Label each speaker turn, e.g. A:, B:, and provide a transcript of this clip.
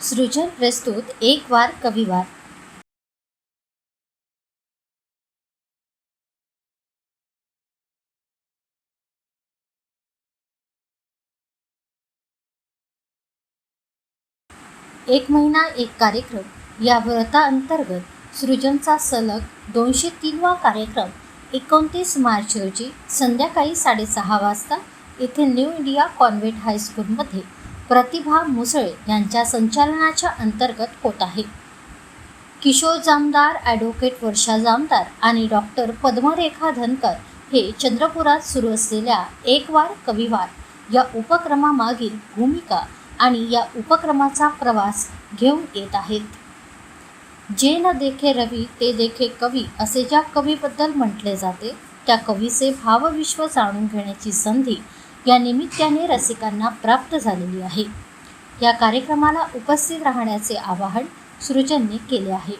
A: सृजन प्रस्तुत एक वार कविवार। एक महिना एक कार्यक्रम या व्रताअंतर्गत सृजनचा सलग 203वा कार्यक्रम 29 मार्च रोजी संध्याकाळी 6:30 वाजता येथे न्यू इंडिया कॉन्व्हेंट हायस्कूलमध्ये प्रतिभा मुसळे यांच्या संचालनाच्या अंतर्गत होत आहे। किशोर जामदार, ॲडव्होकेट वर्षा जामदार आणि डॉक्टर पद्मरेखा धनकर हे चंद्रपुरात सुरू असलेल्या एक वार कविवार या उपक्रमामागील भूमिका आणि या उपक्रमाचा प्रवास घेऊन येत आहेत। जे न देखे रवी ते देखे कवी असे ज्या कवीबद्दल म्हटले जाते त्या कवीचे भावविश्व जाणून घेण्याची संधी या निमित्ताने रसिकांना प्राप्त झालेली आहे। या कार्यक्रमाला उपस्थित राहण्याचे आवाहन सृजनने केले आहे।